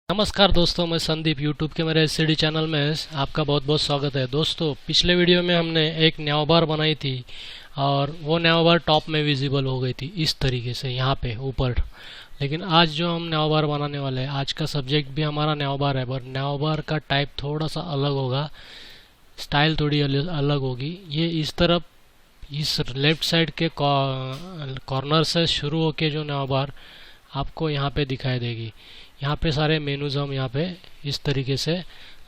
नमस्कार दोस्तों, मैं संदीप यूट्यूब के मेरे एससीडी चैनल में आपका बहुत बहुत स्वागत है। दोस्तों, पिछले वीडियो में हमने एक न्याव बार बनाई थी और वो न्याव बार टॉप में विजिबल हो गई थी इस तरीके से यहाँ पे ऊपर। लेकिन आज जो हम न्याव बार बनाने वाले हैं, आज का सब्जेक्ट भी हमारा न्याव बार है, पर न्याव बार का टाइप थोड़ा सा अलग होगा, स्टाइल थोड़ी अलग होगी। ये इस तरफ इस लेफ्ट साइड के कॉर्नर से शुरू होके जो न्याव बार आपको यहाँ पे दिखाई देगी। यहाँ पे सारे मेनूज हम यहाँ पे इस तरीके से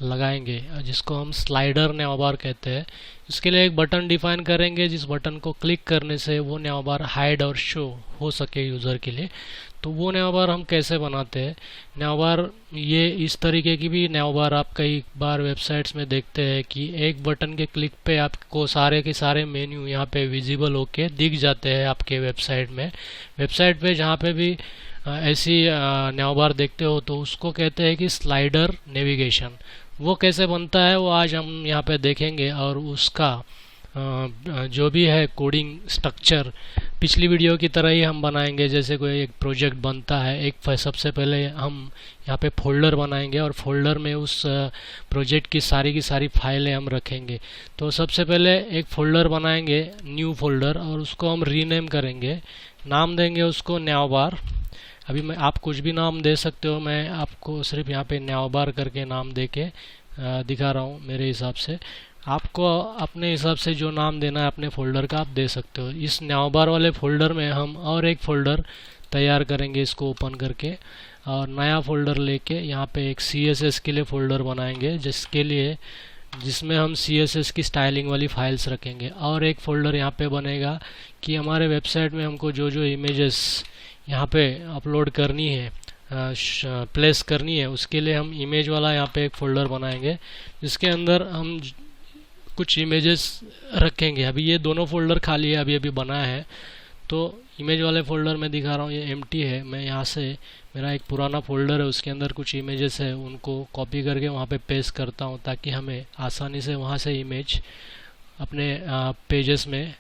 लगाएंगे, जिसको हम स्लाइडर न्यावबार कहते हैं। इसके लिए एक बटन डिफाइन करेंगे, जिस बटन को क्लिक करने से वो न्यावबार हाइड और शो हो सके यूज़र के लिए। तो वो न्यावबार हम कैसे बनाते हैं, न्यावबार ये इस तरीके की भी न्यावबार आप कई बार वेबसाइट्स में देखते हैं कि एक बटन के क्लिक पे आपको सारे के सारे मेन्यू यहाँ पे विजिबल होके दिख जाते हैं आपके वेबसाइट में। वेबसाइट पे जहाँ पे भी ऐसी न्यावबार देखते हो तो उसको कहते हैं कि स्लाइडर नेविगेशन। वो कैसे बनता है वो आज हम यहाँ पे देखेंगे, और उसका जो भी है कोडिंग स्ट्रक्चर पिछली वीडियो की तरह ही हम बनाएंगे। जैसे कोई एक प्रोजेक्ट बनता है, सबसे पहले हम यहाँ पे फोल्डर बनाएंगे और फोल्डर में उस प्रोजेक्ट की सारी फाइलें हम रखेंगे। तो सबसे पहले एक फोल्डर बनाएंगे, न्यू फोल्डर, और उसको हम रीनेम करेंगे, नाम देंगे उसको न्यावबार। अभी मैं आप कुछ भी नाम दे सकते हो, मैं आपको सिर्फ यहाँ पे न्यावबार करके नाम दे के दिखा रहा हूँ। मेरे हिसाब से आपको अपने हिसाब से जो नाम देना है अपने फोल्डर का आप दे सकते हो। इस न्यावबार वाले फोल्डर में हम और एक फ़ोल्डर तैयार करेंगे, इसको ओपन करके, और नया फ़ोल्डर लेके यहाँ पे एक CSS के लिए फ़ोल्डर बनाएंगे, जिसमें हम CSS की स्टाइलिंग वाली फाइल्स रखेंगे। और एक फ़ोल्डर यहाँ पे बनेगा कि हमारे वेबसाइट में हमको जो जो इमेजेस यहाँ पे अपलोड करनी है, प्लेस करनी है, उसके लिए हम इमेज वाला यहाँ पे एक फ़ोल्डर बनाएंगे, जिसके अंदर हम कुछ इमेजेस रखेंगे। अभी ये दोनों फ़ोल्डर खाली है, अभी बनाया है। तो इमेज वाले फ़ोल्डर में दिखा रहा हूँ, ये एम्प्टी है। मैं यहाँ से मेरा एक पुराना फ़ोल्डर है, उसके अंदर कुछ इमेजेस है, उनको कॉपी करके वहाँ पे पेस्ट करता हूँ, ताकि हमें आसानी से वहाँ से इमेज अपने पेजेस में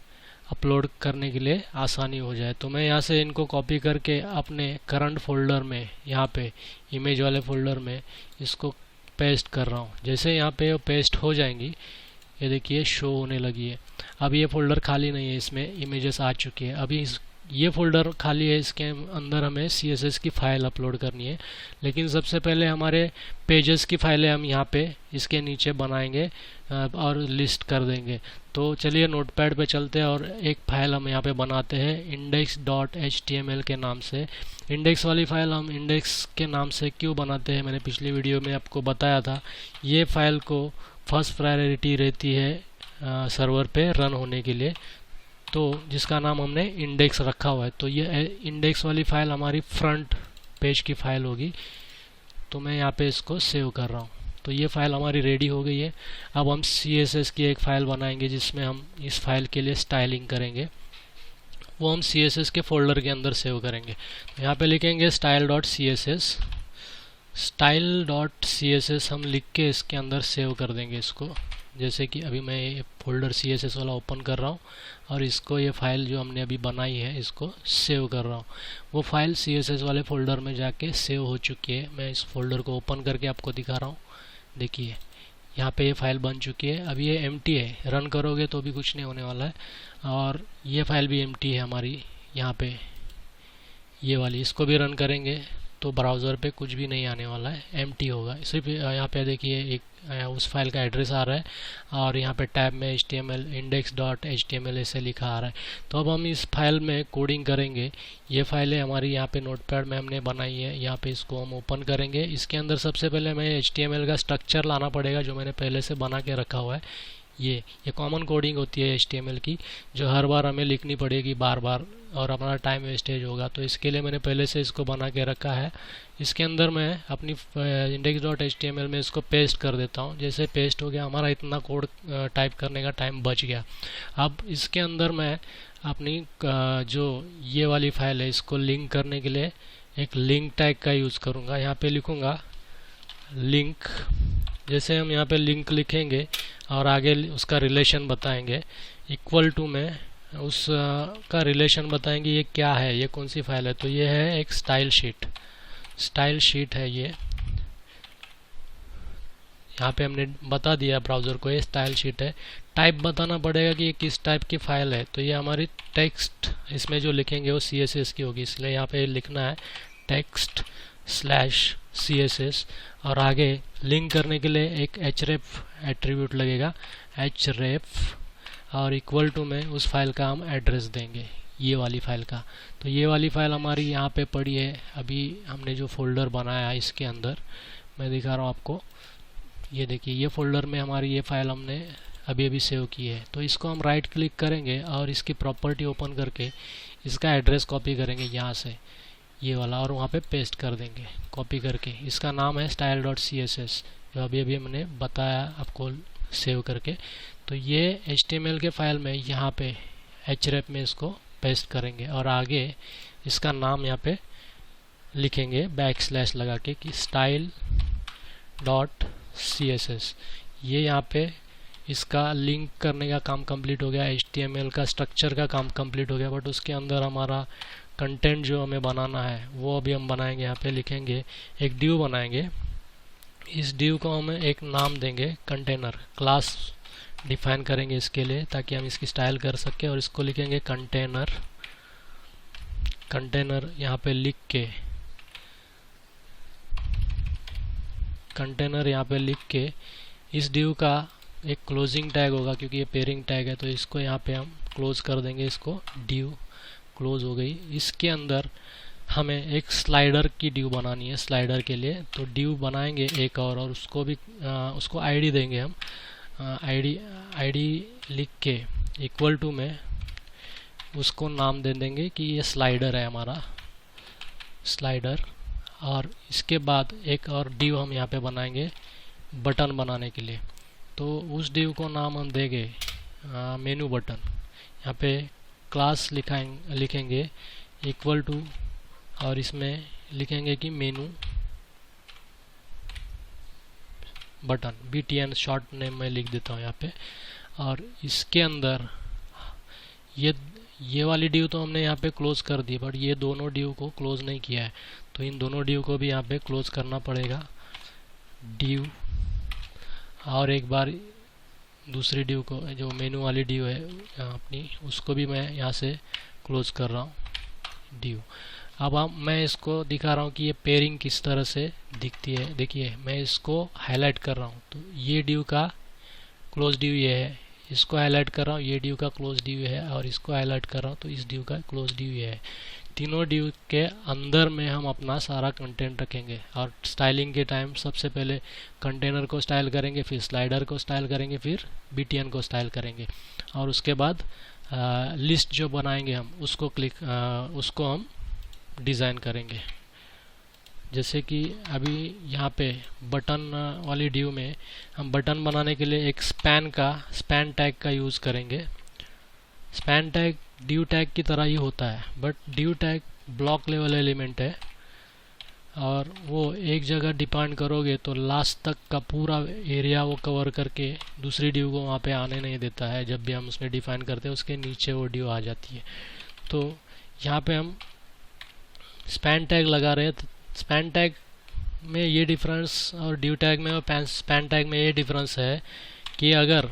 अपलोड करने के लिए आसानी हो जाए। तो मैं यहाँ से इनको कॉपी करके अपने करंट फोल्डर में, यहाँ पे इमेज वाले फोल्डर में इसको पेस्ट कर रहा हूँ। जैसे यहाँ पे पेस्ट हो जाएंगी, ये देखिए शो होने लगी है। अब ये फोल्डर खाली नहीं है, इसमें इमेजेस आ चुकी है। अभी ये फोल्डर खाली है, इसके अंदर हमें CSS की फ़ाइल अपलोड करनी है। लेकिन सबसे पहले हमारे पेजेस की फाइलें हम यहाँ पे इसके नीचे बनाएंगे और लिस्ट कर देंगे। तो चलिए नोटपैड पे चलते हैं और एक फ़ाइल हम यहाँ पे बनाते हैं index.html के नाम से। इंडेक्स वाली फ़ाइल हम इंडेक्स के नाम से क्यों बनाते हैं, मैंने पिछली वीडियो में आपको बताया था। ये फ़ाइल को फर्स्ट प्रायोरिटी रहती है सर्वर पे रन होने के लिए, तो जिसका नाम हमने इंडेक्स रखा हुआ है। तो ये इंडेक्स वाली फ़ाइल हमारी फ्रंट पेज की फ़ाइल होगी। तो मैं यहाँ पे इसको सेव कर रहा हूँ। तो ये फ़ाइल हमारी रेडी हो गई है। अब हम CSS की एक फ़ाइल बनाएंगे, जिसमें हम इस फाइल के लिए स्टाइलिंग करेंगे। वो हम CSS के फोल्डर के अंदर सेव करेंगे। तो यहाँ पे लिखेंगे style.css। style.css हम लिख के इसके अंदर सेव कर देंगे इसको। जैसे कि अभी मैं ये फोल्डर CSS वाला ओपन कर रहा हूँ और इसको, ये फ़ाइल जो हमने अभी बनाई है, इसको सेव कर रहा हूँ। वो फ़ाइल CSS वाले फ़ोल्डर में जाके सेव हो चुकी है। मैं इस फोल्डर को ओपन करके आपको दिखा रहा हूँ। देखिए यहाँ पे ये फ़ाइल बन चुकी है। अब ये एम्प्टी है, रन करोगे तो भी कुछ नहीं होने वाला है। और ये फ़ाइल भी एम्प्टी है हमारी, यहाँ पे ये वाली, इसको भी रन करेंगे तो ब्राउज़र पे कुछ भी नहीं आने वाला है, एम्प्टी होगा। सिर्फ यहाँ पे देखिए एक उस फाइल का एड्रेस आ रहा है, और यहाँ पे टैब में HTML index.html ऐसे लिखा आ रहा है। तो अब हम इस फाइल में कोडिंग करेंगे। ये फाइलें हमारी यहाँ पे नोटपैड में हमने बनाई है, यहाँ पे इसको हम ओपन करेंगे। इसके अंदर सबसे पहले हमें HTML का स्ट्रक्चर लाना पड़ेगा, जो मैंने पहले से बना के रखा हुआ है। ये कॉमन कोडिंग होती है HTML की, जो हर बार हमें लिखनी पड़ेगी बार बार, और हमारा टाइम वेस्टेज होगा। तो इसके लिए मैंने पहले से इसको बना के रखा है। इसके अंदर मैं अपनी index.html में इसको पेस्ट कर देता हूँ। जैसे पेस्ट हो गया, हमारा इतना कोड टाइप करने का टाइम बच गया। अब इसके अंदर मैं अपनी जो ये वाली फ़ाइल है, इसको लिंक करने के लिए एक लिंक टैग का यूज़ करूँगा। यहाँ पे लिखूँगा लिंक। जैसे हम यहाँ पे लिंक लिखेंगे और आगे उसका रिलेशन बताएंगे, इक्वल टू में उस का रिलेशन बताएंगे ये क्या है, ये कौन सी फाइल है। तो ये है एक स्टाइल शीट है ये। यहाँ पे हमने बता दिया ब्राउज़र को ये स्टाइल शीट है। टाइप बताना पड़ेगा कि ये किस टाइप की फ़ाइल है। तो ये हमारी टेक्स्ट इसमें जो लिखेंगे वो CSS की होगी, इसलिए यहाँ पे लिखना है टेक्स्ट स्लैश CSS। और आगे लिंक करने के लिए एक href एट्रीब्यूट लगेगा, href, और इक्वल टू में उस फाइल का हम एड्रेस देंगे, ये वाली फ़ाइल का। तो ये वाली फ़ाइल हमारी यहाँ पे पड़ी है, अभी हमने जो फोल्डर बनाया है इसके अंदर मैं दिखा रहा हूँ आपको। ये देखिए, ये फोल्डर में हमारी ये फ़ाइल हमने अभी अभी सेव की है। तो इसको हम राइट क्लिक करेंगे और इसकी प्रॉपर्टी ओपन करके इसका एड्रेस कॉपी करेंगे यहाँ से, ये वाला, और वहाँ पे पेस्ट कर देंगे कॉपी करके। इसका नाम है style.css, जो अभी अभी मैंने बताया आपको सेव करके। तो ये HTML के फाइल में यहाँ पे href में इसको पेस्ट करेंगे और आगे इसका नाम यहाँ पे लिखेंगे बैकस्लैश लगा के कि style.css। ये यहाँ पे इसका लिंक करने का काम कंप्लीट हो गया, HTML का स्ट्रक्चर का काम कंप्लीट हो गया। बट उसके अंदर हमारा कंटेंट जो हमें बनाना है वो अभी हम बनाएंगे। यहाँ पे लिखेंगे एक डिव बनाएंगे, इस डिव को हम एक नाम देंगे कंटेनर, क्लास डिफाइन करेंगे इसके लिए ताकि हम इसकी स्टाइल कर सकें। और इसको लिखेंगे कंटेनर, कंटेनर यहाँ पे लिख के, कंटेनर यहाँ पे लिख के इस डिव का एक क्लोजिंग टैग होगा, क्योंकि ये पेयरिंग टैग है तो इसको यहाँ पे हम क्लोज कर देंगे। इसको डिव क्लोज हो गई। इसके अंदर हमें एक स्लाइडर की डिव बनानी है स्लाइडर के लिए। तो डिव बनाएंगे एक और उसको भी उसको आईडी देंगे हम, आईडी लिख के इक्वल टू में उसको नाम दे देंगे कि ये स्लाइडर है हमारा, स्लाइडर। और इसके बाद एक और डिव हम यहाँ पे बनाएंगे बटन बनाने के लिए। तो उस डिव को नाम हम देंगे मेनू बटन। यहाँ पे क्लास लिखेंगे इक्वल टू, और इसमें लिखेंगे कि मेनू बटन, BTN शॉर्ट नेम में लिख देता हूँ यहाँ पे। और इसके अंदर ये वाली डिव तो हमने यहाँ पे क्लोज कर दी, बट ये दोनों डिव को क्लोज नहीं किया है, तो इन दोनों डिव को भी यहाँ पे क्लोज करना पड़ेगा। डिव, और एक बार दूसरी डिव को, जो मेनू वाली डिव है अपनी, उसको भी मैं यहाँ से क्लोज कर रहा हूँ डिव। अब मैं इसको दिखा रहा हूँ कि ये पेयरिंग किस तरह से दिखती है। देखिए मैं इसको हाईलाइट कर रहा हूँ, तो ये डिव का क्लोज डिव ये है, इसको हाईलाइट कर रहा हूँ, ये डिव का क्लोज डिव है, और इसको हाईलाइट कर रहा हूँ तो इस डिव का क्लोज डिव ये है। तीनों डिव के अंदर में हम अपना सारा कंटेंट रखेंगे। और स्टाइलिंग के टाइम सबसे पहले कंटेनर को स्टाइल करेंगे, फिर स्लाइडर को स्टाइल करेंगे, फिर BTN को स्टाइल करेंगे। और उसके बाद लिस्ट जो बनाएंगे हम उसको हम डिज़ाइन करेंगे। जैसे कि अभी यहाँ पे बटन वाली डिव में हम बटन बनाने के लिए एक स्पैन टैग का यूज़ करेंगे। स्पैन टैग डिव टैग की तरह ही होता है, but div tag block level element है, और वो एक जगह डिफाइन करोगे तो लास्ट तक का पूरा एरिया वो कवर करके दूसरी डिव को वहाँ पे आने नहीं देता है। जब भी हम उसमें डिफाइन करते हैं उसके नीचे वो डिव आ जाती है। तो यहाँ पे हम स्पैन टैग लगा रहे हैं। तो स्पैन टैग में ये डिफरेंस और डिव टैग में और स्पैन टैग में ये डिफरेंस है कि अगर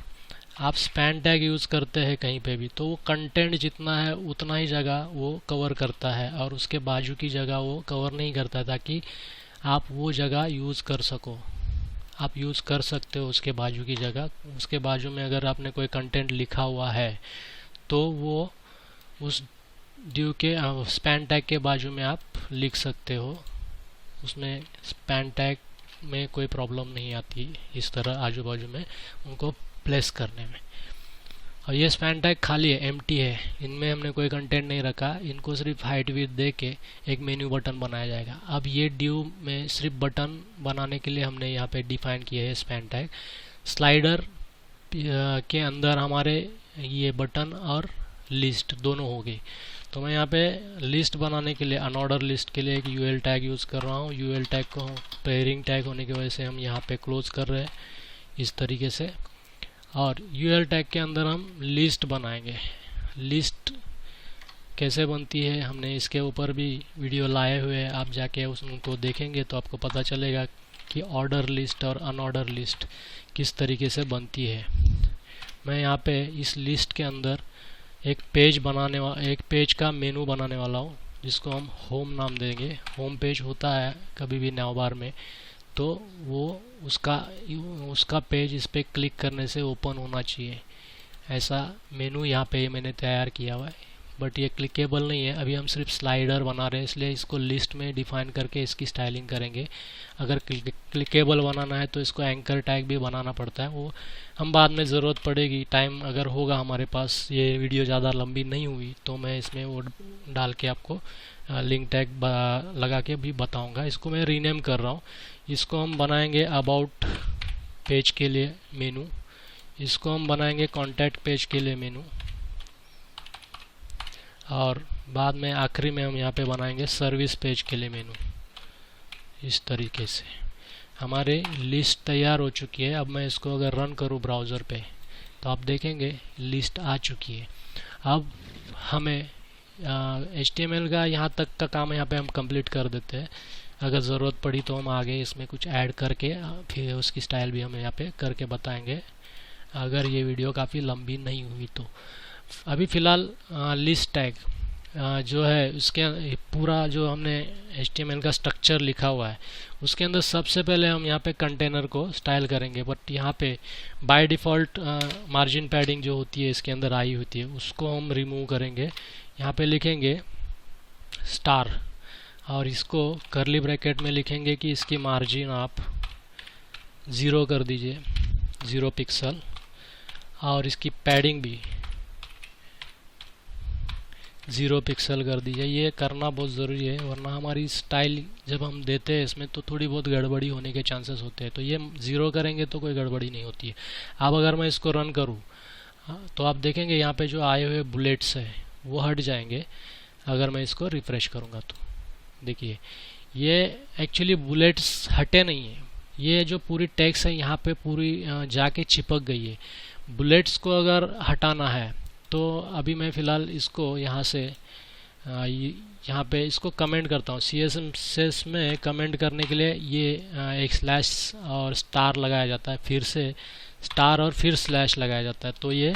आप स्पैन टैग यूज़ करते हैं कहीं पे भी, तो वो कंटेंट जितना है उतना ही जगह वो कवर करता है, और उसके बाजू की जगह वो कवर नहीं करता, ताकि आप वो जगह यूज़ कर सको। आप यूज़ कर सकते हो उसके बाजू की जगह। उसके बाजू में अगर आपने कोई कंटेंट लिखा हुआ है तो वो उस डिव के स्पैन टैग के बाजू में आप लिख सकते हो। उसमें स्पैन टैग में कोई प्रॉब्लम नहीं आती इस तरह आजू बाजू में उनको प्लेस करने में। और ये स्पैन टैग खाली है, एम्प्टी है, इनमें हमने कोई कंटेंट नहीं रखा। इनको सिर्फ हाइट विड्थ दे के एक मेन्यू बटन बनाया जाएगा। अब ये डिव में सिर्फ बटन बनाने के लिए हमने यहाँ पे डिफाइन किया है स्पैन टैग। स्लाइडर के अंदर हमारे ये बटन और लिस्ट दोनों हो गई। तो मैं यहाँ पे लिस्ट बनाने के लिए, अनऑर्डर लिस्ट के लिए एक UL टैग यूज़ कर रहा हूँ। UL टैग को पेयरिंग टैग होने की वजह से हम यहाँ पे क्लोज कर रहे हैं इस तरीके से। और UL टैग के अंदर हम लिस्ट बनाएंगे। लिस्ट कैसे बनती है हमने इसके ऊपर भी वीडियो लाए हुए हैं, आप जाके उनको देखेंगे तो आपको पता चलेगा कि ऑर्डर लिस्ट और अनऑर्डर लिस्ट किस तरीके से बनती है। मैं यहाँ पे इस लिस्ट के अंदर एक पेज का मेनू बनाने वाला हूँ, जिसको हम होम नाम देंगे। होम पेज होता है कभी भी नावबार में, तो वो उसका पेज इस पर क्लिक करने से ओपन होना चाहिए। ऐसा मेनू यहाँ पे मैंने तैयार किया हुआ है, बट ये क्लिकेबल नहीं है। अभी हम सिर्फ स्लाइडर बना रहे हैं, इसलिए इसको लिस्ट में डिफाइन करके इसकी स्टाइलिंग करेंगे। अगर क्लिकेबल बनाना है तो इसको एंकर टैग भी बनाना पड़ता है, वो हम बाद में ज़रूरत पड़ेगी। टाइम अगर होगा हमारे पास, ये वीडियो ज़्यादा लंबी नहीं हुई तो मैं इसमें वो डाल के आपको लिंक टैग लगा के भी बताऊंगा। इसको मैं रीनेम कर रहा हूँ। इसको हम बनाएंगे अबाउट पेज के लिए मेनू, इसको हम बनाएंगे कॉन्टैक्ट पेज के लिए मेनू, और बाद में आखिरी में हम यहाँ पे बनाएंगे सर्विस पेज के लिए मेनू। इस तरीके से हमारे लिस्ट तैयार हो चुकी है। अब मैं इसको अगर रन करूँ ब्राउज़र पे तो आप देखेंगे लिस्ट आ चुकी है। अब हमें HTML का यहाँ तक का काम यहाँ पे हम कंप्लीट कर देते हैं। अगर ज़रूरत पड़ी तो हम आगे इसमें कुछ ऐड करके फिर उसकी स्टाइल भी हम यहाँ पे करके बताएंगे, अगर ये वीडियो काफ़ी लंबी नहीं हुई तो। अभी फ़िलहाल लिस्ट टैग जो है उसके पूरा जो हमने HTML का स्ट्रक्चर लिखा हुआ है, उसके अंदर सबसे पहले हम यहाँ पे कंटेनर को स्टाइल करेंगे। बट यहाँ पे बाय डिफ़ॉल्ट मार्जिन पैडिंग जो होती है इसके अंदर आई होती है, उसको हम रिमूव करेंगे। यहाँ पे लिखेंगे स्टार और इसको करली ब्रैकेट में लिखेंगे कि इसकी मार्जिन आप 0 कर दीजिए, 0 पिक्सल, और इसकी पैडिंग भी 0 पिक्सल कर दीजिए। ये करना बहुत ज़रूरी है, वरना हमारी स्टाइल जब हम देते हैं इसमें तो थोड़ी बहुत गड़बड़ी होने के चांसेस होते हैं। तो ये 0 करेंगे तो कोई गड़बड़ी नहीं होती है। अब अगर मैं इसको रन करूँ तो आप देखेंगे यहाँ पे जो आए हुए बुलेट्स हैं वो हट जाएंगे। अगर मैं इसको रिफ़्रेश करूँगा तो देखिए ये एक्चुअली बुलेट्स हटे नहीं है, ये जो पूरी टेक्स्ट है यहाँ पे पूरी जाके चिपक गई है। बुलेट्स को अगर हटाना है तो अभी मैं फ़िलहाल इसको यहाँ से यहाँ पे इसको कमेंट करता हूँ। CSS में कमेंट करने के लिए ये एक स्लैश और स्टार लगाया जाता है, फिर से स्टार और फिर स्लैश लगाया जाता है, तो ये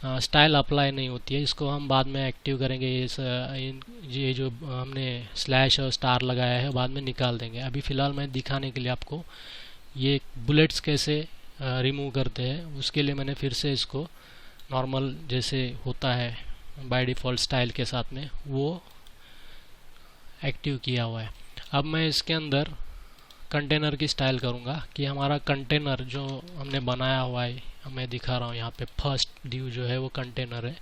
स्टाइल अप्लाई नहीं होती है। इसको हम बाद में एक्टिव करेंगे। ये जो हमने स्लैश और स्टार लगाया है बाद में निकाल देंगे। अभी फ़िलहाल मैं दिखाने के लिए आपको ये बुलेट्स कैसे रिमूव करते हैं उसके लिए मैंने फिर से इसको नॉर्मल जैसे होता है बाय डिफ़ॉल्ट स्टाइल के साथ में वो एक्टिव किया हुआ है। अब मैं इसके अंदर कंटेनर की स्टाइल करूँगा कि हमारा कंटेनर जो हमने बनाया हुआ है, मैं दिखा रहा हूँ यहाँ पे फर्स्ट ड्यू जो है वो कंटेनर है।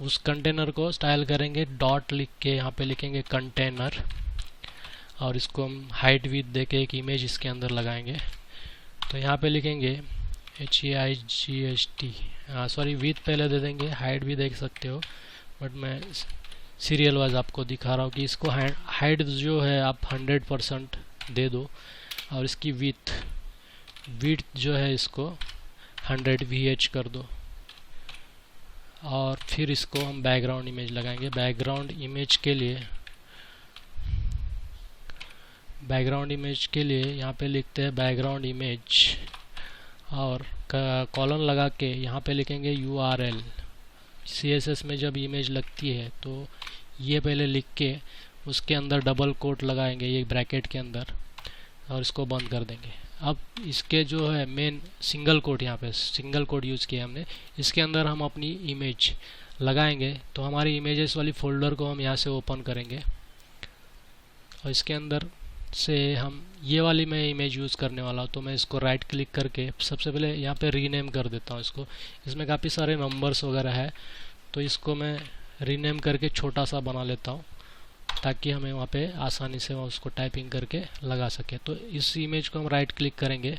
उस कंटेनर को स्टाइल करेंगे, डॉट लिख के यहाँ पे लिखेंगे कंटेनर, और इसको हम हाइट विथ दे के एक इमेज इसके अंदर लगाएंगे। तो यहाँ पे लिखेंगे HEIGHT, सॉरी विथ पहले दे देंगे, हाइट भी देख सकते हो, बट मैं सीरियल वाइज आपको दिखा रहा हूँ कि इसको हाइट जो है आप 100% दे दो, और इसकी विथ जो है इसको 100 VH कर दो, और फिर इसको हम बैकग्राउंड इमेज लगाएंगे। बैकग्राउंड इमेज के लिए यहाँ पे लिखते हैं बैकग्राउंड इमेज, और कॉलन लगा के यहाँ पे लिखेंगे URL। CSS में जब इमेज लगती है तो ये पहले लिख के उसके अंदर डबल कोट लगाएंगे ये ब्रैकेट के अंदर, और इसको बंद कर देंगे। अब इसके जो है मेन सिंगल कोट, यहाँ पे सिंगल कोट यूज़ किया हमने, इसके अंदर हम अपनी इमेज लगाएंगे। तो हमारी इमेजेस वाली फ़ोल्डर को हम यहाँ से ओपन करेंगे, और इसके अंदर से हम ये वाली मैं इमेज यूज़ करने वाला हूँ। तो मैं इसको राइट क्लिक करके सबसे पहले यहाँ पे रीनेम कर देता हूँ इसको। इसमें काफ़ी सारे नंबर्स वगैरह है, तो इसको मैं रीनेम करके छोटा सा बना लेता हूँ ताकि हमें वहाँ पे आसानी से उसको टाइपिंग करके लगा सके। तो इस इमेज को हम राइट क्लिक करेंगे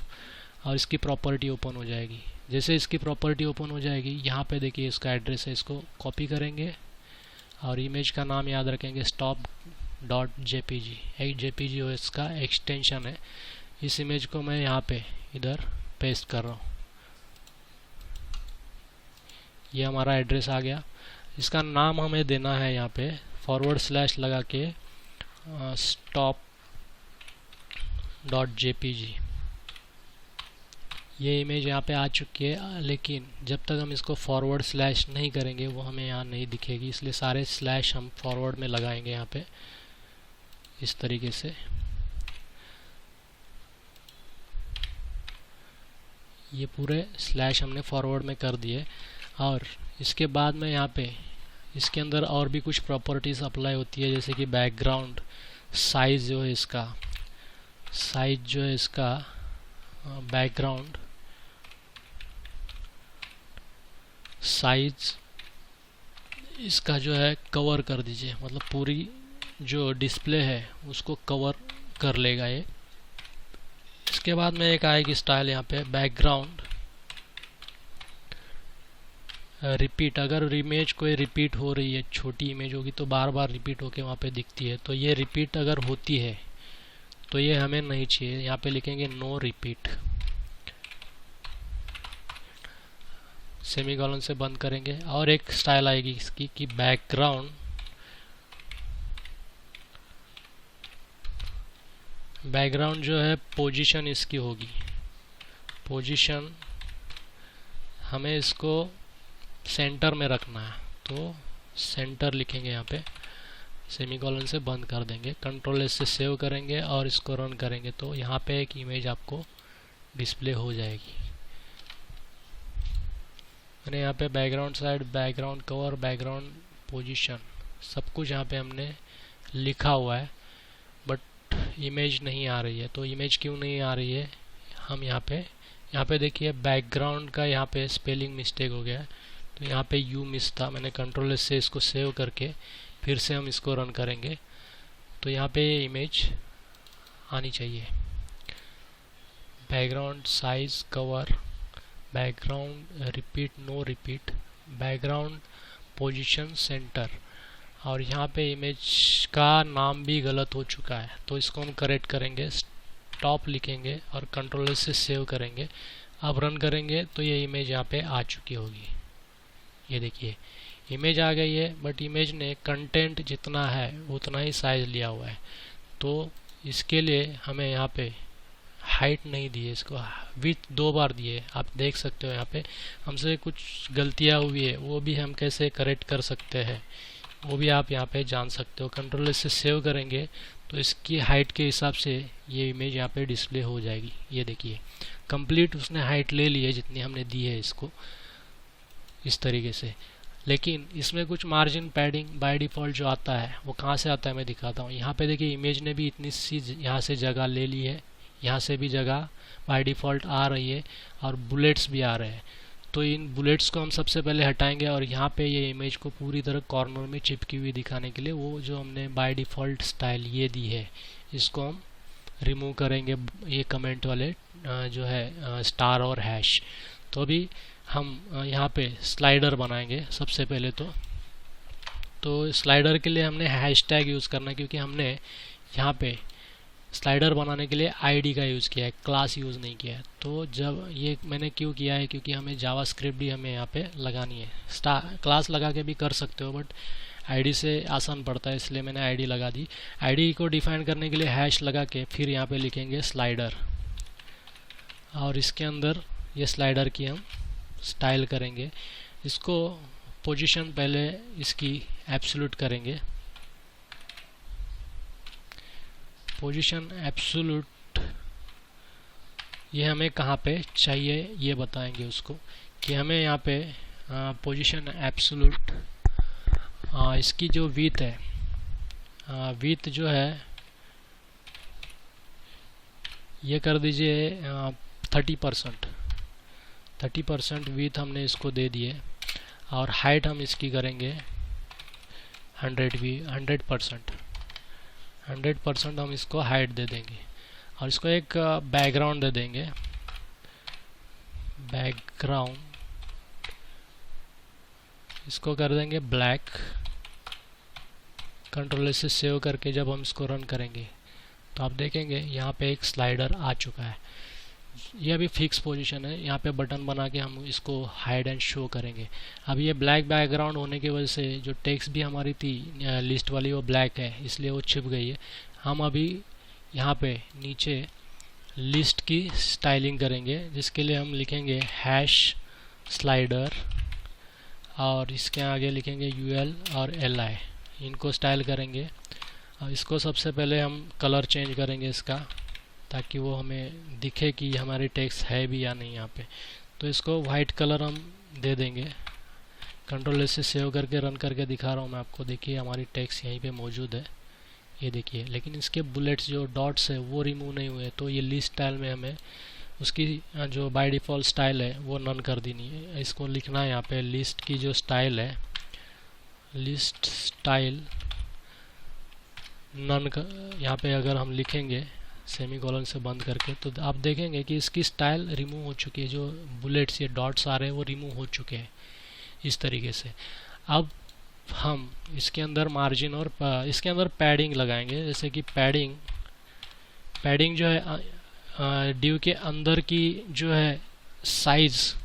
और इसकी प्रॉपर्टी ओपन हो जाएगी। जैसे इसकी प्रॉपर्टी ओपन हो जाएगी, यहाँ पे देखिए इसका एड्रेस है, इसको कॉपी करेंगे और इमेज का नाम याद रखेंगे stop.jpg। एक JPG हो इसका एक्सटेंशन है। इस इमेज को मैं यहाँ पे इधर पेस्ट कर रहा हूँ। ये हमारा एड्रेस आ गया। इसका नाम हमें देना है यहाँ पे / लगा के डॉट जेपीजी। ये इमेज यहाँ पे आ चुकी है, लेकिन जब तक हम इसको फॉरवर्ड स्लैश नहीं करेंगे वो हमें यहाँ नहीं दिखेगी, इसलिए सारे स्लैश हम फॉरवर्ड में लगाएंगे यहाँ पे इस तरीके से। ये पूरे स्लैश हमने फॉरवर्ड में कर दिए और इसके बाद में यहाँ पे इसके अंदर और भी कुछ प्रॉपर्टीज़ अप्लाई होती है, जैसे कि बैकग्राउंड साइज जो है इसका, बैकग्राउंड साइज इसका जो है कवर कर दीजिए, मतलब पूरी जो डिस्प्ले है उसको कवर कर लेगा ये। इसके बाद में एक आएगी स्टाइल यहाँ पे बैकग्राउंड रिपीट। अगर इमेज कोई रिपीट हो रही है, छोटी इमेज होगी तो बार बार रिपीट होके वहाँ पे दिखती है, तो ये रिपीट अगर होती है तो ये हमें नहीं चाहिए। यहाँ पे लिखेंगे नो रिपीट, सेमीकोलन से बंद करेंगे। और एक स्टाइल आएगी इसकी कि बैकग्राउंड जो है पोजीशन इसकी होगी, पोजीशन हमें इसको सेंटर में रखना है, तो सेंटर लिखेंगे यहाँ पे, सेमीकोलन से बंद कर देंगे, कंट्रोल एस से सेव करेंगे और इसको रन करेंगे तो यहाँ पे एक इमेज आपको डिस्प्ले हो जाएगी। मैंने यहाँ पे background side, background cover, background position सब कुछ यहाँ पे हमने लिखा हुआ है, बट इमेज नहीं आ रही है। तो इमेज क्यों नहीं आ रही है, हम यहाँ पे देखिए बैकग्राउंड का यहाँ पे स्पेलिंग मिस्टेक हो गया है, तो यहाँ पे यू मिस था। मैंने कंट्रोल एस से इसको सेव करके फिर से हम इसको रन करेंगे तो यहाँ पे इमेज आनी चाहिए। Background size cover, background repeat no repeat, background position centre, और यहाँ पे इमेज का नाम भी गलत हो चुका है तो इसको हम करेक्ट करेंगे, स्टॉप लिखेंगे और कंट्रोल से सेव करेंगे। अब रन करेंगे तो ये इमेज यहाँ पे आ चुकी होगी। ये देखिए इमेज आ गई है, बट इमेज ने कंटेंट जितना है उतना ही साइज लिया हुआ है, तो इसके लिए हमें यहाँ पे हाइट नहीं दी है, इसको विड्थ 2 बार दिए। आप देख सकते हो यहाँ पे हमसे कुछ गलतियाँ हुई है, वो भी हम कैसे करेक्ट कर सकते हैं वो भी आप यहाँ पे जान सकते हो। कंट्रोल से सेव करेंगे तो इसकी हाइट के हिसाब से ये इमेज यहाँ पे डिस्प्ले हो जाएगी। ये देखिए कंप्लीट उसने हाइट ले ली है जितनी हमने दी है इसको, इस तरीके से। लेकिन इसमें कुछ मार्जिन पैडिंग बाय डिफ़ॉल्ट जो आता है वो कहाँ से आता है मैं दिखाता हूँ। यहाँ पे देखिए इमेज ने भी इतनी सी यहाँ से जगह ले ली है, यहाँ से भी जगह बाय डिफ़ॉल्ट आ रही है और बुलेट्स भी आ रहे हैं। तो इन बुलेट्स को हम सबसे पहले हटाएंगे और यहाँ पे ये इमेज को पूरी तरह कॉर्नर में चिपकी हुई दिखाने के लिए वो जो हमने बाय डिफ़ॉल्ट स्टाइल ये दी है इसको हम रिमूव करेंगे, ये कमेंट वाले जो है स्टार और हैश। तो अभी हम यहाँ पे स्लाइडर बनाएंगे सबसे पहले। तो स्लाइडर के लिए हमने हैशटैग यूज़ करना है, क्योंकि हमने यहाँ पे स्लाइडर बनाने के लिए आईडी का यूज़ किया है, क्लास यूज़ नहीं किया है। तो जब ये मैंने क्यों किया है, क्योंकि हमें जावास्क्रिप्ट भी हमें यहाँ पे लगानी है। क्लास लगा के भी कर सकते हो बट आईडी से आसान पड़ता है, इसलिए मैंने आईडी लगा दी। आईडी को डिफाइन करने के लिए हैश लगा के फिर यहाँ पे लिखेंगे स्लाइडर, और इसके अंदर ये स्लाइडर की हम स्टाइल करेंगे। इसको पोजीशन पहले इसकी एब्सोल्यूट करेंगे, पोजीशन एब्सोल्यूट ये हमें कहाँ पे चाहिए ये बताएंगे उसको, कि हमें यहाँ पे पोजीशन एब्सोल्यूट इसकी जो विड्थ है, विड्थ जो है ये कर दीजिए 30% विड्थ हमने इसको दे दिए। और हाइट हम इसकी करेंगे 100% हम इसको हाइट दे देंगे। और इसको एक बैकग्राउंड दे देंगे, बैकग्राउंड इसको कर देंगे ब्लैक। कंट्रोल से सेव करके जब हम इसको रन करेंगे तो आप देखेंगे यहाँ पे एक स्लाइडर आ चुका है। ये अभी फिक्स पोजीशन है, यहाँ पे बटन बना के हम इसको हाइड एंड शो करेंगे। अब ये ब्लैक बैकग्राउंड होने की वजह से जो टेक्स्ट भी हमारी थी लिस्ट वाली वो ब्लैक है, इसलिए वो छिप गई है। हम अभी यहाँ पे नीचे लिस्ट की स्टाइलिंग करेंगे, जिसके लिए हम लिखेंगे हैश स्लाइडर और इसके आगे लिखेंगे यूएल और एलआई, इनको स्टाइल करेंगे। और इसको सबसे पहले हम कलर चेंज करेंगे इसका, ताकि वो हमें दिखे कि हमारी टेक्स्ट है भी या नहीं यहाँ पे। तो इसको वाइट कलर हम दे देंगे। कंट्रोल एस से सेव करके रन करके दिखा रहा हूँ मैं आपको। देखिए हमारी टेक्स्ट यहीं पे मौजूद है, ये देखिए, लेकिन इसके बुलेट्स जो डॉट्स है वो रिमूव नहीं हुए। तो ये लिस्ट स्टाइल में हमें उसकी जो बाय डिफ़ॉल्ट स्टाइल है वो नन कर देनी है। इसको लिखना है यहाँ पे, लिस्ट की जो स्टाइल है, लिस्ट स्टाइल नन यहाँ पे अगर हम लिखेंगे सेमीकोलन से बंद करके, तो आप देखेंगे कि इसकी स्टाइल रिमूव हो चुकी है। जो बुलेट्स ये डॉट्स आ रहे हैं वो रिमूव हो चुके हैं इस तरीके से। अब हम इसके अंदर मार्जिन और इसके अंदर पैडिंग लगाएंगे। जैसे कि पैडिंग जो है डिव के अंदर की जो है साइज़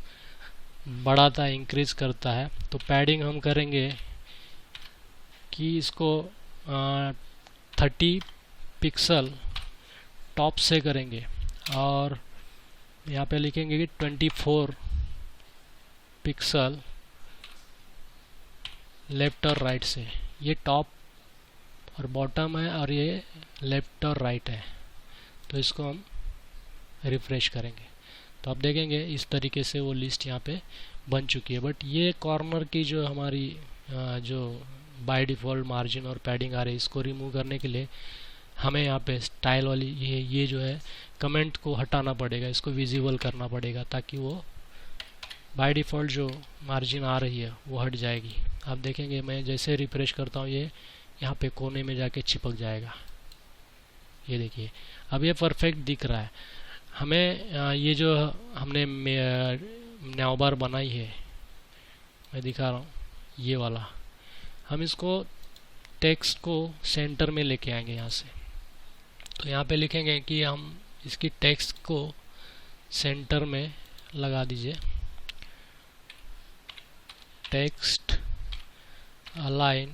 बढ़ाता है, इंक्रीज करता है। तो पैडिंग हम करेंगे कि इसको 30 पिक्सल टॉप से करेंगे और यहाँ पे लिखेंगे कि 24 पिक्सल लेफ्ट और राइट से। ये टॉप और बॉटम है और ये लेफ्ट और राइट है। तो इसको हम रिफ्रेश करेंगे तो आप देखेंगे इस तरीके से वो लिस्ट यहाँ पे बन चुकी है। बट ये कॉर्नर की जो हमारी जो बाय डिफ़ॉल्ट मार्जिन और पैडिंग आ रही है, इसको रिमूव करने के लिए हमें यहाँ पे स्टाइल वाली ये जो है कमेंट को हटाना पड़ेगा, इसको विजिबल करना पड़ेगा, ताकि वो बाय डिफ़ॉल्ट जो मार्जिन आ रही है वो हट जाएगी। आप देखेंगे मैं जैसे रिफ्रेश करता हूँ ये यहाँ पे कोने में जाके चिपक जाएगा। ये देखिए अब ये परफेक्ट दिख रहा है। हमें ये जो हमने नैव बार बनाई है, मैं दिखा रहा हूँ ये वाला, हम इसको टेक्स्ट को सेंटर में लेके आएंगे यहाँ से। तो यहाँ पे लिखेंगे कि हम इसकी टेक्स्ट को सेंटर में लगा दीजिए, टेक्स्ट अलाइन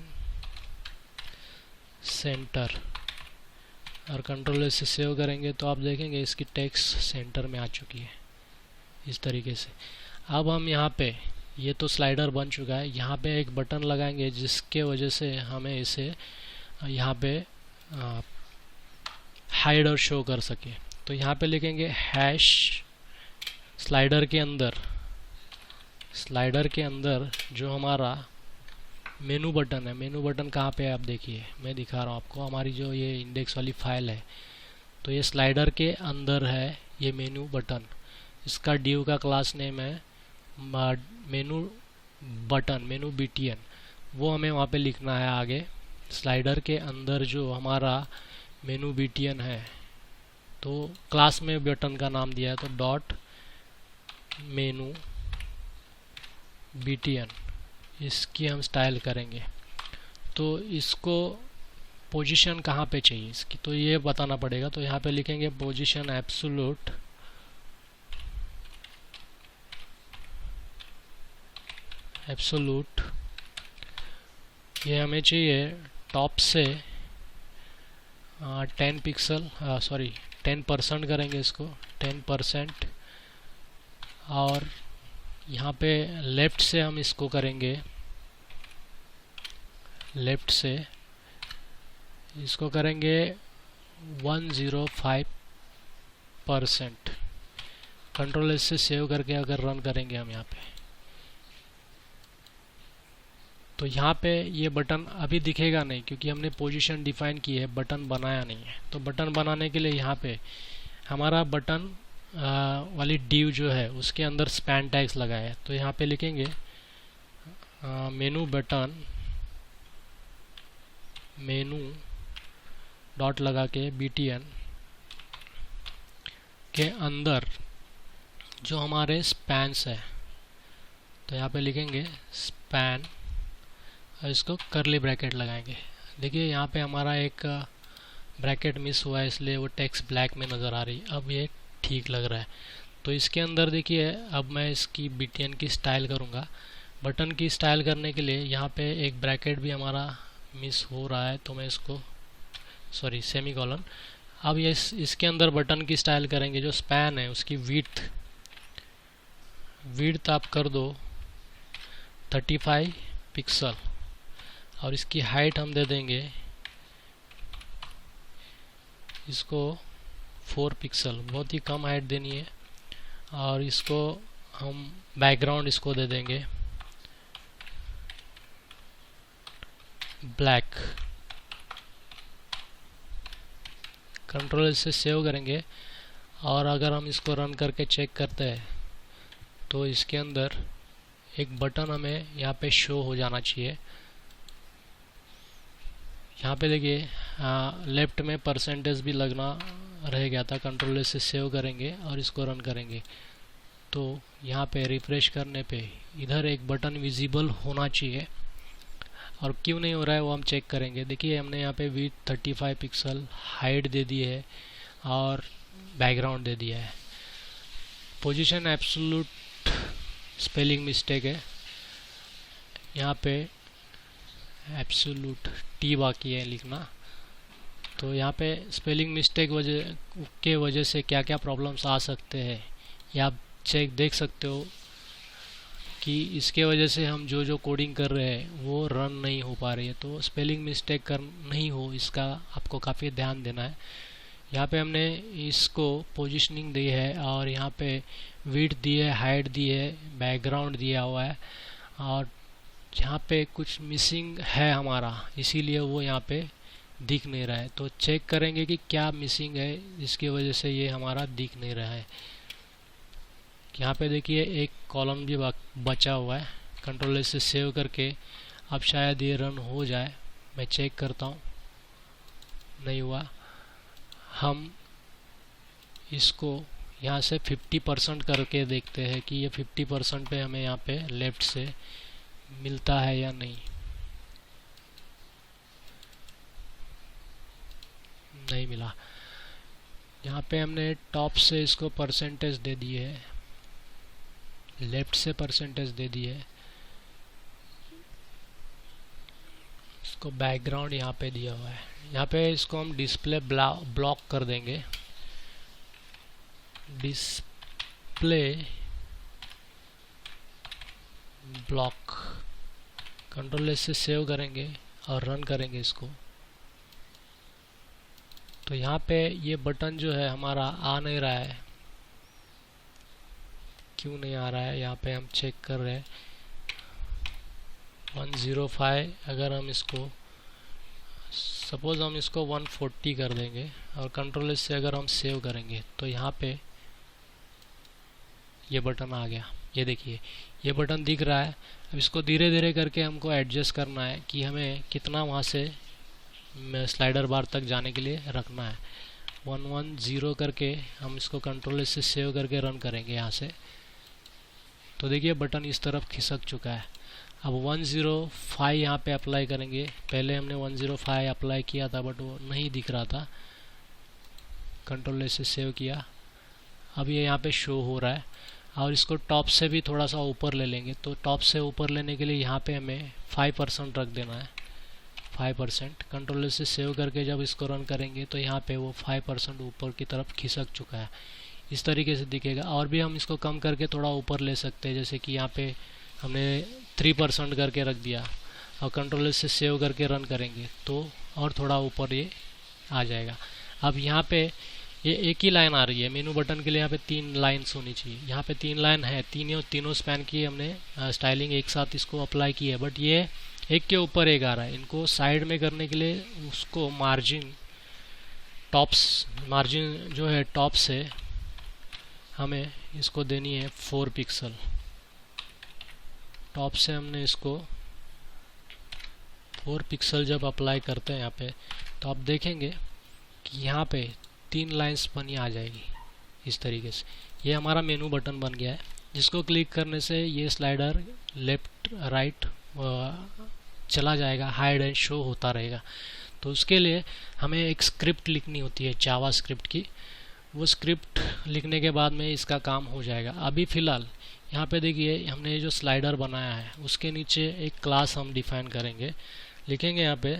सेंटर, और कंट्रोल से सेव करेंगे तो आप देखेंगे इसकी टेक्स्ट सेंटर में आ चुकी है इस तरीके से। अब हम यहाँ पे, ये तो स्लाइडर बन चुका है, यहाँ पे एक बटन लगाएंगे जिसके वजह से हमें इसे यहाँ पे हाइड और शो कर सके। तो यहाँ पे लिखेंगे हैश स्लाइडर के अंदर जो हमारा मेनू बटन है, मेनू बटन कहाँ पे है आप देखिए, मैं दिखा रहा हूँ आपको। हमारी जो ये इंडेक्स वाली फाइल है, तो ये स्लाइडर के अंदर है ये मेनू बटन। इसका डिव का क्लास नेम है मेनू बटन, मेनू BTN, वो हमें वहाँ पे लिखना है आगे। स्लाइडर के अंदर जो हमारा मेनू BTN है, तो क्लास में बटन का नाम दिया है, तो डॉट मेनू BTN, इसकी हम स्टाइल करेंगे। तो इसको पोजीशन कहाँ पे चाहिए इसकी, तो ये बताना पड़ेगा। तो यहाँ पे लिखेंगे पोजीशन एब्सोल्यूट ये हमें चाहिए टॉप से 10 पिक्सल 10% करेंगे इसको 10%। और यहाँ पे लेफ्ट से हम इसको करेंगे, लेफ्ट से इसको करेंगे 105%। कंट्रोल एस से सेव करके अगर रन करेंगे हम यहाँ पे, तो यहाँ पे ये बटन अभी दिखेगा नहीं, क्योंकि हमने पोजीशन डिफाइन की है, बटन बनाया नहीं है। तो बटन बनाने के लिए यहाँ पे हमारा बटन वाली डिव जो है उसके अंदर स्पैन टैग्स लगाया है। तो यहाँ पे लिखेंगे मेनू बटन, मेनू डॉट लगा के BTN के अंदर जो हमारे स्पैन्स है, तो यहाँ पे लिखेंगे स्पैन और इसको करली ब्रैकेट लगाएंगे। देखिए यहाँ पे हमारा एक ब्रैकेट मिस हुआ है, इसलिए वो टेक्स्ट ब्लैक में नज़र आ रही। अब ये ठीक लग रहा है। तो इसके अंदर देखिए अब मैं इसकी BTN की स्टाइल करूँगा। बटन की स्टाइल करने के लिए यहाँ पे एक ब्रैकेट भी हमारा मिस हो रहा है, तो मैं इसको सेमीकोलन, अब ये इसके अंदर बटन की स्टाइल करेंगे, जो स्पैन है उसकी विड्थ आप कर दो 35 पिक्सल और इसकी हाइट हम दे देंगे इसको 4 पिक्सल, बहुत ही कम हाइट देनी है। और इसको हम बैकग्राउंड इसको दे देंगे ब्लैक। कंट्रोल से सेव करेंगे और अगर हम इसको रन करके चेक करते हैं तो इसके अंदर एक बटन हमें यहाँ पे शो हो जाना चाहिए। यहाँ पे देखिए लेफ्ट में परसेंटेज भी लगना रह गया था। कंट्रोल से सेव करेंगे और इसको रन करेंगे तो यहाँ पे रिफ्रेश करने पे इधर एक बटन विजिबल होना चाहिए। और क्यों नहीं हो रहा है वो हम चेक करेंगे। देखिए हमने यहाँ पे विड्थ 35 पिक्सल, हाइट दे दी है और बैकग्राउंड दे दिया है। पोजीशन एब्सोल्यूट स्पेलिंग मिस्टेक है, यहाँ पे एब्सोल्यूट टी बाकी है लिखना। तो यहाँ पे स्पेलिंग मिस्टेक के वजह से क्या क्या प्रॉब्लम्स आ सकते हैं ये आप चेक देख सकते हो कि इसके वजह से हम जो कोडिंग कर रहे हैं वो रन नहीं हो पा रही है। तो स्पेलिंग मिस्टेक कर नहीं हो इसका आपको काफ़ी ध्यान देना है। यहाँ पे हमने इसको पोजीशनिंग दी है और यहाँ पे विड्थ दी है, हाइट दी है, बैकग्राउंड दिया हुआ है और यहाँ पे कुछ मिसिंग है हमारा, इसीलिए वो यहाँ पे दिख नहीं रहा है। तो चेक करेंगे कि क्या मिसिंग है जिसकी वजह से ये हमारा दिख नहीं रहा है। यहाँ पे देखिए एक कॉलम भी बचा हुआ है। कंट्रोल से सेव करके अब शायद ये रन हो जाए, मैं चेक करता हूँ। नहीं हुआ। हम इसको यहाँ से 50% करके देखते हैं कि ये 50% पे हमें यहाँ पे लेफ्ट से मिलता है या नहीं। नहीं मिला। यहाँ पे हमने टॉप से इसको परसेंटेज दे दिए है, लेफ्ट से परसेंटेज दे दिए है। इसको बैकग्राउंड यहाँ पे दिया हुआ है। यहाँ पे इसको हम डिस्प्ले ब्लॉक कर देंगे। डिस्प्ले ब्लॉक, कंट्रोल से सेव करेंगे और रन करेंगे इसको। तो यहाँ पे ये बटन जो है हमारा आ नहीं रहा है। क्यों नहीं आ रहा है यहाँ पे हम चेक कर रहे हैं। 105 अगर हम इसको सपोज हम इसको 140 कर देंगे और कंट्रोल से अगर हम सेव करेंगे तो यहाँ पे ये बटन आ गया। ये देखिए ये बटन दिख रहा है। अब इसको धीरे धीरे करके हमको एडजस्ट करना है कि हमें कितना वहाँ से स्लाइडर बार तक जाने के लिए रखना है। 110 करके हम इसको कंट्रोल से सेव करके रन करेंगे यहाँ से। तो देखिए बटन इस तरफ खिसक चुका है। अब 105 यहाँ पे अप्लाई करेंगे। पहले हमने 105 अप्लाई किया था बट वो नहीं दिख रहा था। कंट्रोल से सेव किया, अब ये यहाँ पे शो हो रहा है। और इसको टॉप से भी थोड़ा सा ऊपर ले लेंगे। तो टॉप से ऊपर लेने के लिए यहाँ पे हमें 5% रख देना है। 5%। कंट्रोल से सेव करके जब इसको रन करेंगे तो यहाँ पे वो 5% ऊपर की तरफ खिसक चुका है। इस तरीके से दिखेगा। और भी हम इसको कम करके थोड़ा ऊपर ले सकते हैं, जैसे कि यहाँ पे हमने 3% करके रख दिया और कंट्रोल से सेव करके रन करेंगे तो और थोड़ा ऊपर ये आ जाएगा। अब यहाँ पे ये एक ही लाइन आ रही है। मेनू बटन के लिए यहाँ पे 3 लाइन्स होनी चाहिए। यहाँ पे 3 लाइन है। तीनों स्पैन की हमने स्टाइलिंग एक साथ इसको अप्लाई की है बट ये एक के ऊपर एक आ रहा है। इनको साइड में करने के लिए उसको मार्जिन जो है टॉप से हमें इसको देनी है 4 पिक्सल। टॉप से हमने इसको 4 पिक्सल जब अप्लाई करते हैं यहाँ पे तो आप देखेंगे कि यहाँ पे 3 लाइंस बनी आ जाएगी इस तरीके से। ये हमारा मेनू बटन बन गया है, जिसको क्लिक करने से ये स्लाइडर लेफ्ट राइट चला जाएगा, हाइड एंड शो होता रहेगा। तो उसके लिए हमें एक स्क्रिप्ट लिखनी होती है जावा स्क्रिप्ट की। वो स्क्रिप्ट लिखने के बाद में इसका काम हो जाएगा। अभी फ़िलहाल यहाँ पे देखिए हमने जो स्लाइडर बनाया है उसके नीचे एक क्लास हम डिफाइन करेंगे। लिखेंगे यहाँ पे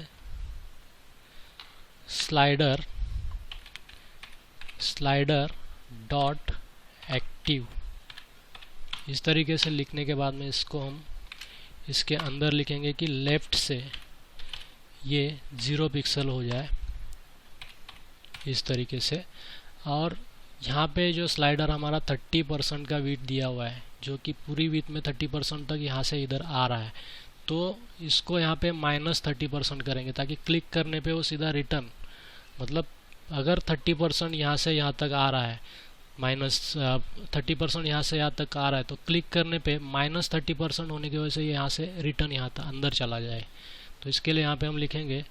स्लाइडर स्लाइडर डॉट एक्टिव। इस तरीके से लिखने के बाद में इसको हम इसके अंदर लिखेंगे कि लेफ़्ट से ये 0 पिक्सल हो जाए इस तरीके से। और यहाँ पे जो स्लाइडर हमारा 30% का विड्थ दिया हुआ है, जो कि पूरी विड्थ में 30% तक यहाँ से इधर आ रहा है, तो इसको यहाँ पे -30% करेंगे ताकि क्लिक करने पे वो सीधा रिटर्न, मतलब अगर 30% यहाँ से यहाँ तक आ रहा है, -30% यहाँ से यहाँ तक आ रहा है, तो क्लिक करने पे -30% होने की वजह से ये यहाँ से रिटर्न यहाँ तक अंदर चला जाए। तो इसके लिए यहाँ पे हम लिखेंगे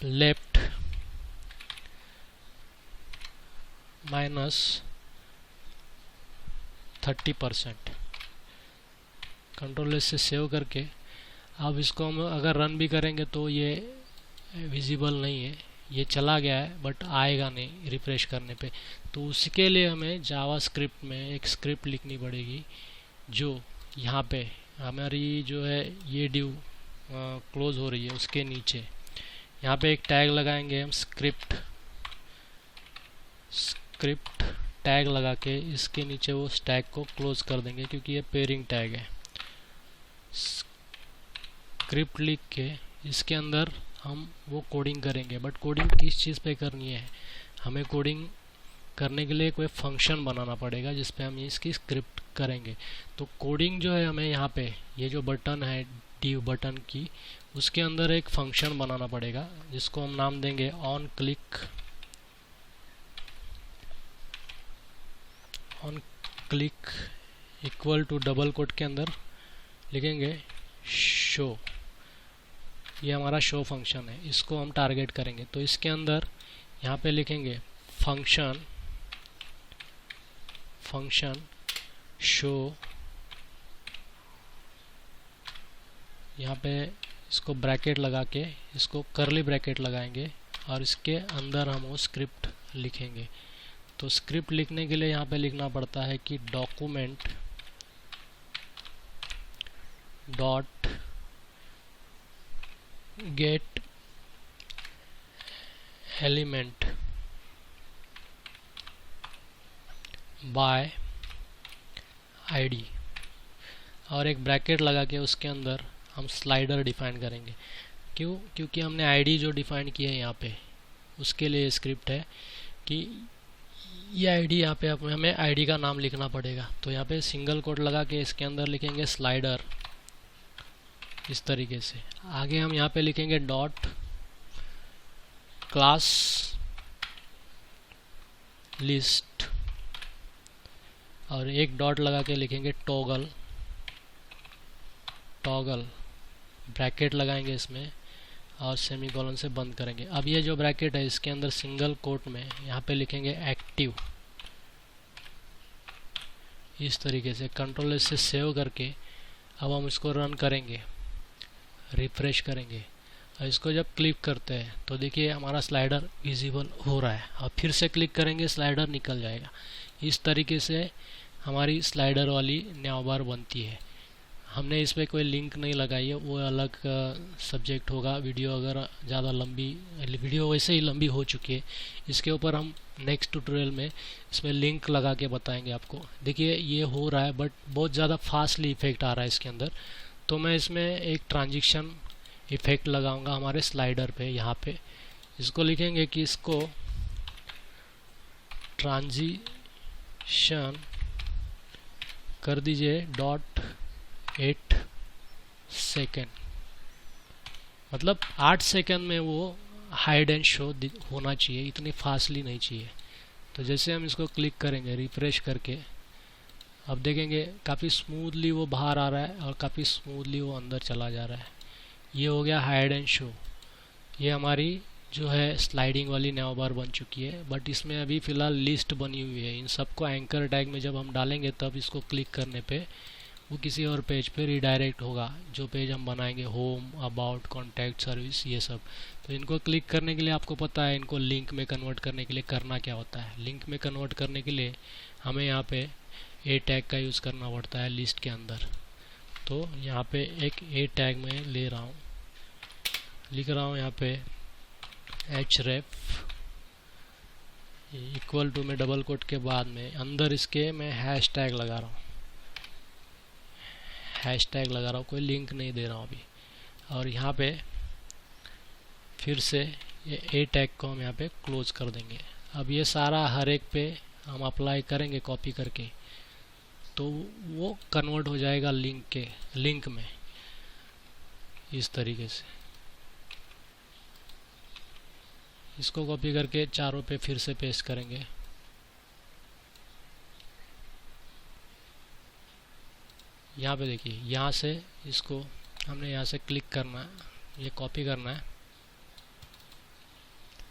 लेफ्ट -30%। कंट्रोल एस से सेव करके अब इसको हम अगर रन भी करेंगे तो ये विजिबल नहीं है, ये चला गया है बट आएगा नहीं रिफ्रेश करने पे। तो उसके लिए हमें जावास्क्रिप्ट में एक स्क्रिप्ट लिखनी पड़ेगी, जो यहाँ पे हमारी जो है ये डिव क्लोज हो रही है उसके नीचे यहाँ पे एक टैग लगाएंगे हम, स्क्रिप्ट टैग लगा के इसके नीचे वो टैग को क्लोज कर देंगे, क्योंकि ये पेयरिंग टैग है। स्क्रिप्ट लिख के इसके अंदर हम वो कोडिंग करेंगे, बट कोडिंग किस चीज़ पे करनी है, हमें कोडिंग करने के लिए कोई फंक्शन बनाना पड़ेगा जिस पे हम इसकी स्क्रिप्ट करेंगे। तो कोडिंग जो है हमें यहाँ पे ये जो बटन है डिव बटन की, उसके अंदर एक फंक्शन बनाना पड़ेगा जिसको हम नाम देंगे on click equal to double quote के अंदर लिखेंगे शो। ये हमारा शो फंक्शन है, इसको हम टारगेट करेंगे। तो इसके अंदर यहाँ पे लिखेंगे फंक्शन शो, यहाँ पे इसको ब्रैकेट लगा के इसको कर्ली ब्रैकेट लगाएंगे और इसके अंदर हम वो स्क्रिप्ट लिखेंगे। तो स्क्रिप्ट लिखने के लिए यहाँ पे लिखना पड़ता है कि document dot gate element by ID, और एक ब्रैकेट लगा के उसके अंदर हम स्लाइडर डिफाइन करेंगे। क्यों? क्योंकि हमने आईडी जो डिफाइन की है यहाँ पे, उसके लिए स्क्रिप्ट है कि ये आईडी, यहाँ पे हमें आईडी का नाम लिखना पड़ेगा। तो यहाँ पे सिंगल कोट लगा के इसके अंदर लिखेंगे स्लाइडर इस तरीके से। आगे हम यहाँ पे लिखेंगे डॉट क्लास लिस्ट, और एक डॉट लगा के लिखेंगे टॉगल ब्रैकेट लगाएंगे इसमें और सेमीकोलन से बंद करेंगे। अब ये जो ब्रैकेट है इसके अंदर सिंगल कोट में यहाँ पे लिखेंगे एक्टिव इस तरीके से। कंट्रोल एस से सेव करके अब हम इसको रन करेंगे, रिफ्रेश करेंगे, और इसको जब क्लिक करते हैं तो देखिए हमारा स्लाइडर विजिबल हो रहा है, और फिर से क्लिक करेंगे स्लाइडर निकल जाएगा। इस तरीके से हमारी स्लाइडर वाली न्यावबार बनती है। हमने इस पर कोई लिंक नहीं लगाई है, वो अलग सब्जेक्ट होगा। वीडियो अगर ज़्यादा लंबी, वीडियो वैसे ही लंबी हो चुकी है, इसके ऊपर हम नेक्स्ट ट्यूटोरियल में इसमें लिंक लगा के बताएंगे आपको। देखिए ये हो रहा है बट बहुत ज़्यादा फास्टली इफेक्ट आ रहा है इसके अंदर। तो मैं इसमें एक ट्रांजिशन इफेक्ट लगाऊंगा हमारे स्लाइडर पे। यहाँ पे इसको लिखेंगे कि इसको ट्रांजिशन कर दीजिए .8 सेकेंड, मतलब 8 सेकेंड में वो हाइड एंड शो होना चाहिए, इतनी फास्टली नहीं चाहिए। तो जैसे हम इसको क्लिक करेंगे रिफ्रेश करके, अब देखेंगे काफ़ी स्मूथली वो बाहर आ रहा है और काफ़ी स्मूथली वो अंदर चला जा रहा है। ये हो गया हाइड एंड शो। ये हमारी जो है स्लाइडिंग वाली न्यावबार बन चुकी है, बट इसमें अभी फ़िलहाल लिस्ट बनी हुई है। इन सबको एंकर टैग में जब हम डालेंगे तब इसको क्लिक करने पे वो किसी और पेज पे रिडायरेक्ट होगा, जो पेज हम बनाएंगे, होम, अबाउट, कॉन्टैक्ट, सर्विस, ये सब। तो इनको क्लिक करने के लिए आपको पता है इनको लिंक में कन्वर्ट करने के लिए करना क्या होता है। लिंक में कन्वर्ट करने के लिए हमें यहाँ पे ए टैग का यूज़ करना पड़ता है लिस्ट के अंदर। तो यहाँ पे एक ए टैग में ले रहा हूँ, लिख रहा हूँ यहाँ पे href इक्वल टू में डबल कोट के बाद में अंदर इसके मैं हैश टैग लगा रहा हूँ, हैश टैग लगा रहा हूँ, कोई लिंक नहीं दे रहा हूँ अभी। और यहाँ पे फिर से ये ए टैग को हम यहाँ पे क्लोज कर देंगे। अब ये सारा हर एक पे हम अप्लाई करेंगे कॉपी करके, तो वो कन्वर्ट हो जाएगा लिंक में इस तरीके से। इसको कॉपी करके चारों पे फिर से पेस्ट करेंगे। यहाँ पे देखिए, यहाँ से इसको हमने यहाँ से क्लिक करना है, ये कॉपी करना है।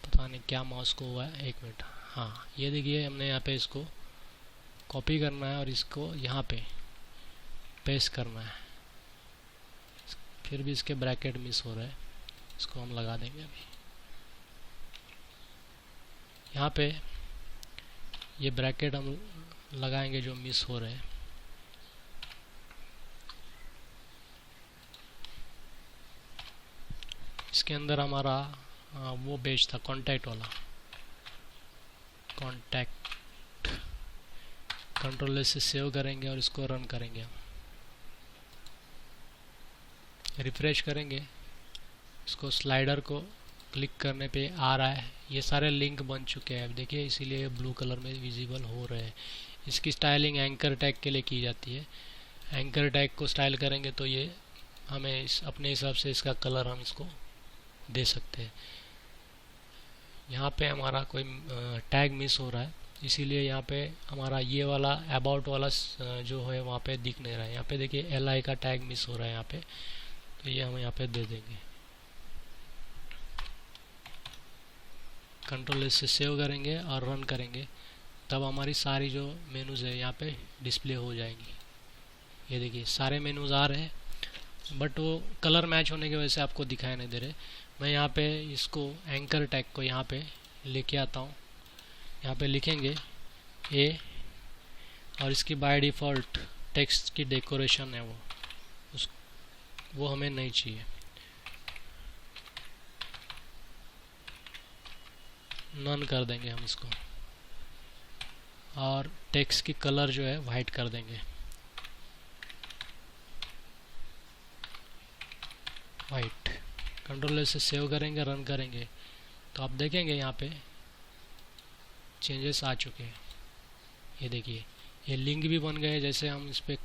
पता नहीं क्या माउस को हुआ है, 1 मिनट। हाँ, ये देखिए हमने यहाँ पे इसको कॉपी करना है और इसको यहाँ पे पेस्ट करना है। फिर भी इसके ब्रैकेट मिस हो रहा है, इसको हम लगा देंगे अभी। यहाँ पे ये ब्रैकेट हम लगाएंगे जो मिस हो रहे हैं। इसके अंदर हमारा वो पेज था कॉन्टैक्ट वाला, कॉन्टैक्ट। कंट्रोल से सेव करेंगे और इसको रन करेंगे। हम रिफ्रेश करेंगे, इसको स्लाइडर को क्लिक करने पे आ रहा है, ये सारे लिंक बन चुके हैं। अब देखिए, इसीलिए ब्लू कलर में विजिबल हो रहे हैं। इसकी स्टाइलिंग एंकर टैग के लिए की जाती है। एंकर टैग को स्टाइल करेंगे तो ये हमें अपने हिसाब से इसका कलर हम इसको दे सकते हैं। यहाँ पे हमारा कोई टैग मिस हो रहा है, इसीलिए यहाँ पे हमारा ये वाला अबाउट वाला जो है वहाँ पे दिख नहीं रहा है। यहाँ पे देखिए LI का टैग मिस हो रहा है यहाँ पे, तो ये हम यहाँ पे दे देंगे। कंट्रोल से सेव करेंगे और रन करेंगे, तब हमारी सारी जो मेनूज़ है यहाँ पे डिस्प्ले हो जाएंगी। ये देखिए सारे मेनूज़ आ रहे हैं, बट वो कलर मैच होने की वजह से आपको दिखाई नहीं दे रहे। मैं यहाँ पे इसको एंकर टैग को यहाँ पे लेके आता हूँ। यहाँ पे लिखेंगे ए, और इसकी बाय डिफ़ॉल्ट टेक्स्ट की डेकोरेशन है वो हमें नहीं चाहिए। नन कर देंगे हम इसको, और टेक्स्ट की कलर जो है वाइट कर देंगे, वाइट। कंट्रोल से सेव करेंगे, रन करेंगे, तो आप देखेंगे यहाँ पे चेंजेस आ चुके हैं। ये देखिए, ये लिंक भी बन गए। जैसे हम इस पर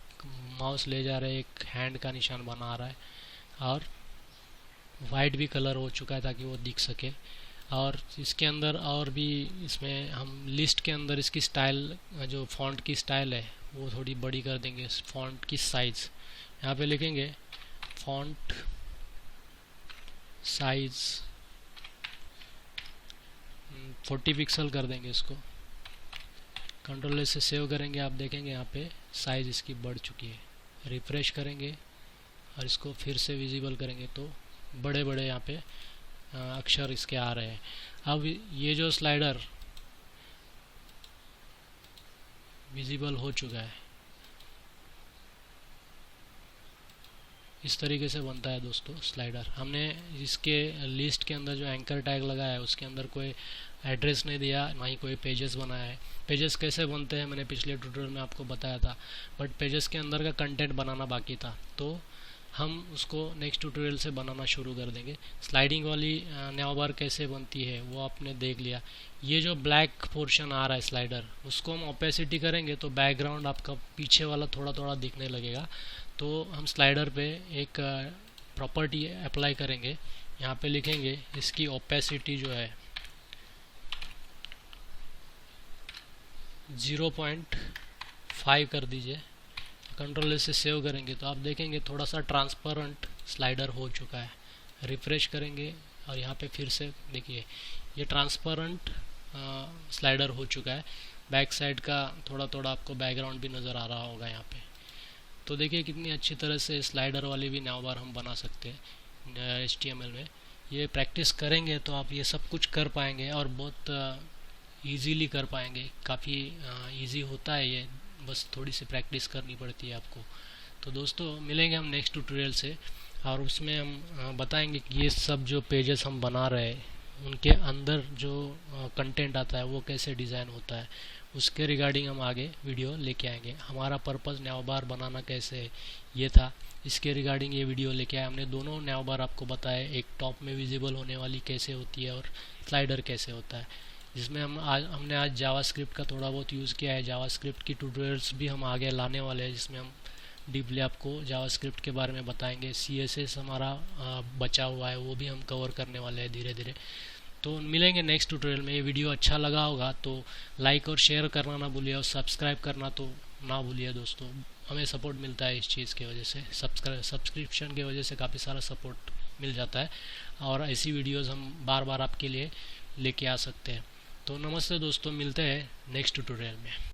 माउस ले जा रहे हैं, एक हैंड का निशान बना आ रहा है, और वाइट भी कलर हो चुका है ताकि वो दिख सके। और इसके अंदर और भी, इसमें हम लिस्ट के अंदर इसकी स्टाइल, जो फॉन्ट की स्टाइल है वो थोड़ी बड़ी कर देंगे। फॉन्ट की साइज़ यहाँ पे लिखेंगे, फॉन्ट साइज 40 पिक्सल कर देंगे इसको। कंट्रोल से सेव करेंगे, आप देखेंगे यहाँ पे साइज़ इसकी बढ़ चुकी है। रिफ्रेश करेंगे और इसको फिर से विजिबल करेंगे तो बड़े बड़े यहाँ पे अक्षर इसके आ रहे हैं। अब ये जो स्लाइडर विजिबल हो चुका है, इस तरीके से बनता है दोस्तों स्लाइडर। हमने इसके लिस्ट के अंदर जो एंकर टैग लगाया है उसके अंदर कोई एड्रेस नहीं दिया, ना ही कोई पेजेस बनाया है। पेजेस कैसे बनते हैं मैंने पिछले ट्यूटोरियल में आपको बताया था, बट पेजेस के अंदर का कंटेंट बनाना बाकी था, तो हम उसको नेक्स्ट ट्यूटोरियल से बनाना शुरू कर देंगे। स्लाइडिंग वाली न्यावबार कैसे बनती है वो आपने देख लिया। ये जो ब्लैक पोर्शन आ रहा है स्लाइडर, उसको हम ओपेसिटी करेंगे तो बैकग्राउंड आपका पीछे वाला थोड़ा थोड़ा दिखने लगेगा। तो हम स्लाइडर पे एक प्रॉपर्टी अप्लाई करेंगे। यहाँ पे लिखेंगे इसकी ओपेसिटी जो है 0.5 कर दीजिए। कंट्रोल से सेव करेंगे तो आप देखेंगे थोड़ा सा ट्रांसपेरेंट स्लाइडर हो चुका है। रिफ्रेश करेंगे और यहाँ पे फिर से देखिए ये ट्रांसपेरेंट स्लाइडर हो चुका है। बैक साइड का थोड़ा थोड़ा आपको बैकग्राउंड भी नज़र आ रहा होगा यहाँ पे। तो देखिए कितनी अच्छी तरह से स्लाइडर वाली भी न्यावबार हम बना सकते हैं HTML में। ये प्रैक्टिस करेंगे तो आप ये सब कुछ कर पाएंगे और बहुत ईजीली कर पाएंगे। काफ़ी ईजी होता है ये, बस थोड़ी सी प्रैक्टिस करनी पड़ती है आपको। तो दोस्तों मिलेंगे हम नेक्स्ट ट्यूटोरियल से, और उसमें हम बताएंगे कि ये सब जो पेजेस हम बना रहे हैं उनके अंदर जो कंटेंट आता है वो कैसे डिज़ाइन होता है, उसके रिगार्डिंग हम आगे वीडियो लेके आएंगे। हमारा पर्पज़ नैव बार बनाना कैसे है ये था, इसके रिगार्डिंग ये वीडियो लेके आए। हमने दोनों नैव बार आपको बताए, एक टॉप में विजिबल होने वाली कैसे होती है और स्लाइडर कैसे होता है, जिसमें हमने आज जावास्क्रिप्ट का थोड़ा बहुत यूज़ किया है। जावास्क्रिप्ट की ट्यूटोरियल्स भी हम आगे लाने वाले हैं, जिसमें हम डीपली आपको जावास्क्रिप्ट के बारे में बताएंगे। CSS हमारा बचा हुआ है, वो भी हम कवर करने वाले हैं धीरे धीरे। तो मिलेंगे नेक्स्ट ट्यूटोरियल में। ये वीडियो अच्छा लगा होगा तो लाइक और शेयर करना ना भूलिए, और सब्सक्राइब करना तो ना भूलिए दोस्तों। हमें सपोर्ट मिलता है इस चीज़ की वजह से, सब्सक्रिप्शन की वजह से काफ़ी सारा सपोर्ट मिल जाता है, और ऐसी वीडियोज़ हम बार बार आपके लिए लेके आ सकते हैं। तो नमस्ते दोस्तों, मिलते हैं नेक्स्ट ट्यूटोरियल में।